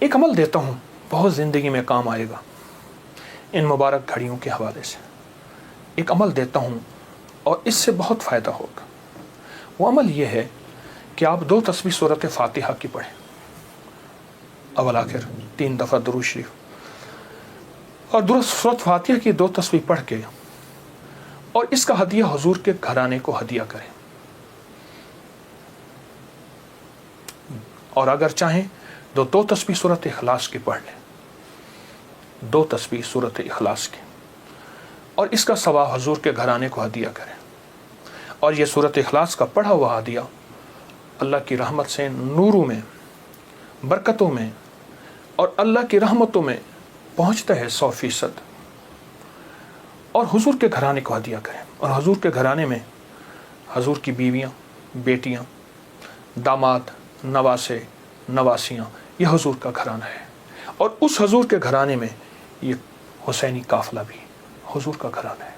ایک عمل دیتا ہوں، بہت زندگی میں کام آئے گا ان مبارک گھڑیوں کے حوالے سے. ایک عمل دیتا ہوں اور اس سے بہت فائدہ ہوگا. وہ عمل یہ ہے کہ آپ 2 تسبیح سورۃ فاتحہ کی پڑھیں، اول آخر 3 دفعہ درود شریف، اور سورۃ فاتحہ کی 2 تسبیح پڑھ کے اور اس کا ہدیہ حضور کے گھرانے کو ہدیہ کریں. اور اگر چاہیں تو 2 تسبیح سورۃ اخلاص کی پڑھ لیں، 2 تسبیح سورۃ اخلاص کی، اور اس کا ثواب حضور کے گھرانے کو ہدیہ کریں. اور یہ سورۃ اخلاص کا پڑھا ہوا ہدیہ اللہ کی رحمت سے نوروں میں، برکتوں میں اور اللہ کی رحمتوں میں پہنچتا ہے 100%. اور حضور کے گھرانے کو ہدیہ کریں. اور حضور کے گھرانے میں حضور کی بیویاں، بیٹیاں، داماد، نواسے، نواسیاں، یہ حضور کا گھرانہ ہے. اور اس حضور کے گھرانے میں یہ حسینی قافلہ بھی حضور کا گھرانہ ہے.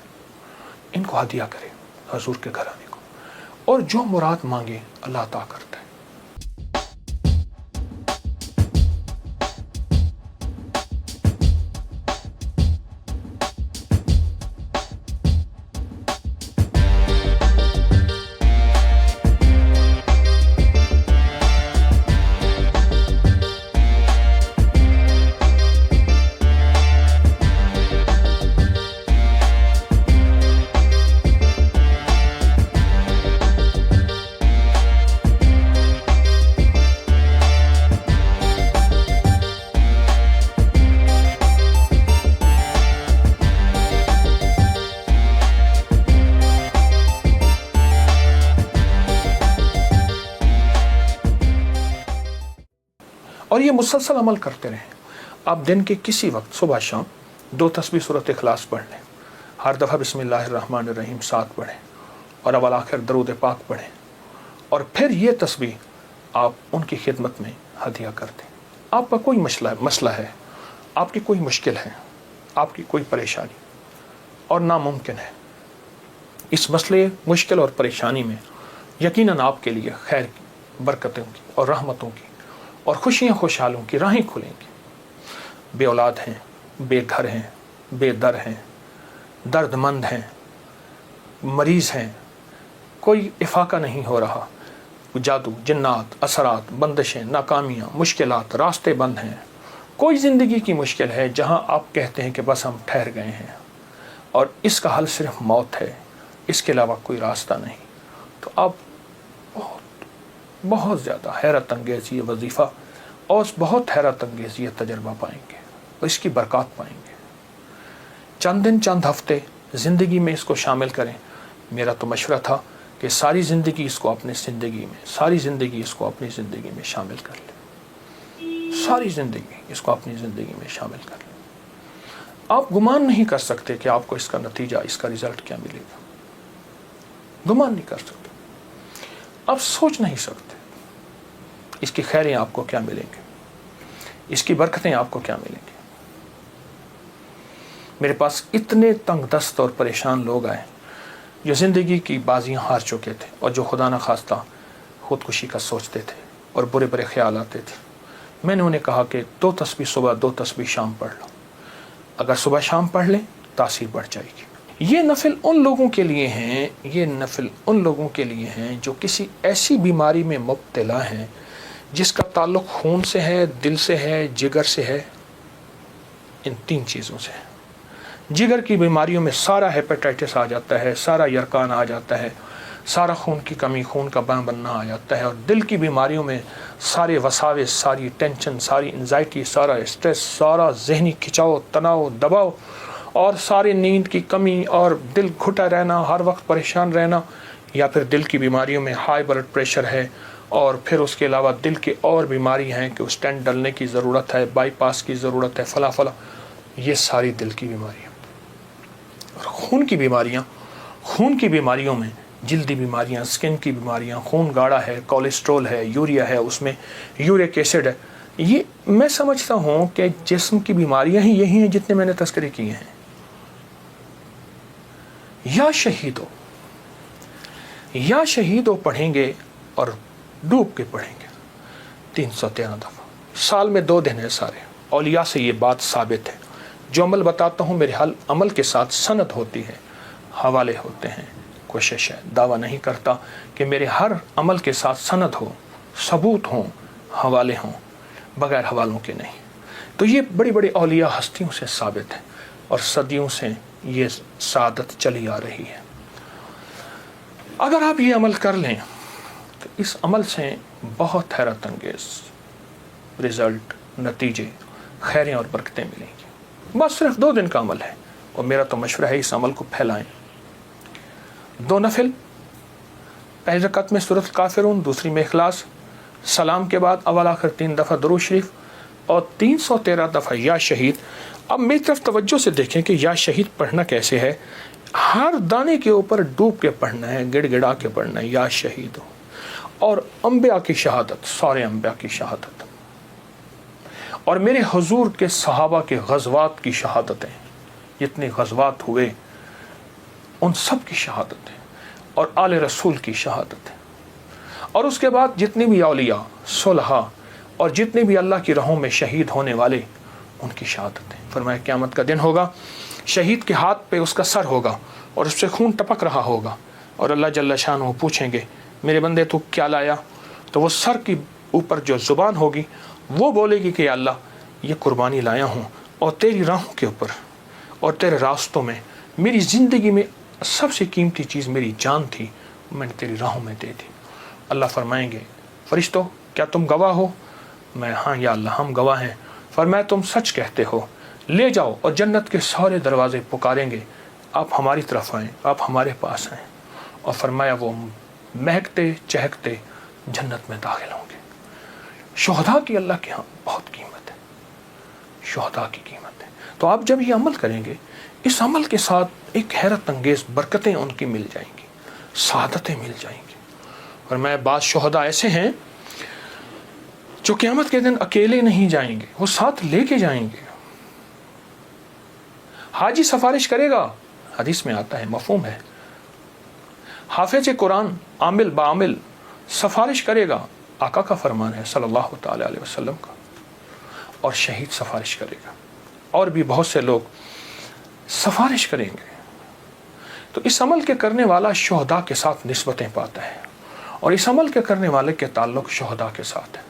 ان کو ہدیہ کریں حضور کے گھرانے کو، اور جو مراد مانگے اللہ عطا کرتا ہے. اور یہ مسلسل عمل کرتے رہیں. آپ دن کے کسی وقت صبح شام 2 تسبیح سورۃ اخلاص پڑھ لیں، ہر دفعہ بسم اللہ الرحمن الرحیم 7 پڑھیں، اور اول آخر درود پاک پڑھیں، اور پھر یہ تسبیح آپ ان کی خدمت میں ہدیہ کر دیں. آپ کا کوئی مسئلہ ہے، آپ کی کوئی مشکل ہے، آپ کی کوئی پریشانی اور ناممکن ہے، اس مسئلے، مشکل اور پریشانی میں یقیناً آپ کے لیے خیر کی، برکتوں کی اور رحمتوں کی اور خوشیاں خوشحالوں کی راہیں کھلیں گی. بے اولاد ہیں، بے گھر ہیں، بے در ہیں، درد مند ہیں، مریض ہیں، کوئی افاقہ نہیں ہو رہا، جادو، جنات، اثرات، بندشیں، ناکامیاں، مشکلات، راستے بند ہیں، کوئی زندگی کی مشکل ہے جہاں آپ کہتے ہیں کہ بس ہم ٹھہر گئے ہیں اور اس کا حل صرف موت ہے، اس کے علاوہ کوئی راستہ نہیں، تو آپ بہت زیادہ حیرت انگیز یہ وظیفہ اور بہت حیرت انگیز یہ تجربہ پائیں گے اور اس کی برکات پائیں گے. چند دن، چند ہفتے زندگی میں اس کو شامل کریں. میرا تو مشورہ تھا کہ ساری زندگی اس کو اپنی زندگی میں، ساری زندگی اس کو اپنی زندگی میں شامل کر لیں، ساری زندگی اس کو اپنی زندگی میں شامل کر لیں. آپ گمان نہیں کر سکتے کہ آپ کو اس کا نتیجہ، اس کا رزلٹ کیا ملے گا. گمان نہیں کر سکتے، آپ سوچ نہیں سکتے اس کی خیریں آپ کو کیا ملیں گے، اس کی برکتیں آپ کو کیا ملیں گی. میرے پاس اتنے تنگ دست اور پریشان لوگ آئے جو زندگی کی بازیاں ہار چکے تھے اور جو خدا نخواستہ خودکشی کا سوچتے تھے اور برے برے خیال آتے تھے. میں نے انہیں کہا کہ 2 تسبیح صبح، 2 تسبیح شام پڑھ لو. اگر صبح شام پڑھ لیں تاثیر بڑھ جائے گی. یہ نفل ان لوگوں کے لیے ہیں، یہ نفل ان لوگوں کے لیے ہیں جو کسی ایسی بیماری میں مبتلا ہیں جس کا تعلق خون سے ہے، دل سے ہے، جگر سے ہے، ان 3 چیزوں سے ہے. جگر کی بیماریوں میں سارا ہیپیٹائٹس آ جاتا ہے، سارا یرکان آ جاتا ہے، سارا خون کی کمی، خون کا بننا آ جاتا ہے. اور دل کی بیماریوں میں سارے وساوس، ساری ٹینشن، ساری انزائٹی، سارا اسٹریس، سارا ذہنی کھچاؤ، تناؤ، دباؤ، اور ساری نیند کی کمی اور دل گھٹا رہنا، ہر وقت پریشان رہنا. یا پھر دل کی بیماریوں میں ہائی بلڈ پریشر ہے، اور پھر اس کے علاوہ دل کی اور بیماری ہیں کہ اسٹینٹ ڈلنے کی ضرورت ہے، بائی پاس کی ضرورت ہے، فلاں فلاں. یہ ساری دل کی بیماریاں. اور خون کی بیماریوں میں جلدی بیماریاں، سکن کی بیماریاں، خون گاڑھا ہے، کولیسٹرول ہے، یوریا ہے، اس میں یورک ایسڈ ہے. یہ میں سمجھتا ہوں کہ جسم کی بیماریاں ہی یہی ہیں جتنے میں نے تذکرے کیے ہیں. یا شہیدو پڑھیں گے اور ڈوب کے پڑھیں گے 313 دفعہ. سال میں 2 دن ہے سارے. اولیاء سے یہ بات ثابت ہے. جو عمل بتاتا ہوں میرے عمل کے ساتھ سند ہوتی ہے, حوالے ہوتے ہیں. کوشش ہے, دعویٰ نہیں کرتا کہ میرے ہر عمل کے ساتھ سند ہو, ثبوت ہوں, حوالے ہوں, بغیر حوالوں کے نہیں. تو یہ بڑی بڑی اولیاء ہستیوں سے ثابت ہے اور صدیوں سے یہ سعادت چلی آ رہی ہے. اگر آپ یہ عمل کر لیں تو اس عمل سے بہت حیرت انگیز رزلٹ, نتیجے, خیریں اور برکتیں ملیں گی. بس صرف 2 دن کا عمل ہے اور میرا تو مشورہ ہے اس عمل کو پھیلائیں. 2 نفل, پہلی رکعت میں سورۃ کافرون, دوسری میں اخلاص, سلام کے بعد اول آخر 3 دفعہ درود شریف اور 313 دفعہ یا شہید. اب میری طرف توجہ سے دیکھیں کہ یا شہید پڑھنا کیسے ہے. ہر دانے کے اوپر ڈوب کے پڑھنا ہے, گڑ گڑا کے پڑھنا ہے, یا شہید ہو. اور انبیاء کی شہادت, سارے انبیاء کی شہادت, اور میرے حضور کے صحابہ کے غزوات کی شہادتیں, جتنے غزوات ہوئے ان سب کی شہادتیں, اور آل رسول کی شہادتیں, اور اس کے بعد جتنے بھی اولیاء, صلحاء اور جتنے بھی اللہ کی راہوں میں شہید ہونے والے ان کی شہادتیں. فرمایا قیامت کا دن ہوگا, شہید کے ہاتھ پہ اس کا سر ہوگا اور اس سے خون ٹپک رہا ہوگا, اور اللہ جل شانہ پوچھیں گے میرے بندے تو کیا لایا؟ تو وہ سر کی اوپر جو زبان ہوگی وہ بولے گی کہ یا اللہ یہ قربانی لایا ہوں, اور تیری راہوں کے اوپر اور تیرے راستوں میں میری زندگی میں سب سے قیمتی چیز میری جان تھی, میں نے تیری راہوں میں دے دی. اللہ فرمائیں گے فرشتوں کیا تم گواہ ہو؟ میں ہاں یا اللہ ہم گواہ ہیں. فرمایا تم سچ کہتے ہو, لے جاؤ. اور جنت کے سارے دروازے پکاریں گے آپ ہماری طرف آئیں, آپ ہمارے پاس آئیں. اور فرمایا وہ مہکتے چہکتے جنت میں داخل ہوں گے. شہداء کی اللہ کے ہاں بہت قیمت ہے, شہداء کی قیمت ہے. تو آپ جب یہ عمل کریں گے, اس عمل کے ساتھ ایک حیرت انگیز برکتیں ان کی مل جائیں گی, سعادتیں مل جائیں گی. اور میں بعض شہداء ایسے ہیں جو قیامت کے دن اکیلے نہیں جائیں گے, وہ ساتھ لے کے جائیں گے. حاجی سفارش کرے گا, حدیث میں آتا ہے, مفہوم ہے. حافظ قرآن عامل بعامل سفارش کرے گا, آقا کا فرمان ہے صلی اللہ تعالی علیہ وسلم کا. اور شہید سفارش کرے گا, اور بھی بہت سے لوگ سفارش کریں گے. تو اس عمل کے کرنے والا شہداء کے ساتھ نسبتیں پاتا ہے, اور اس عمل کے کرنے والے کے تعلق شہداء کے ساتھ ہے.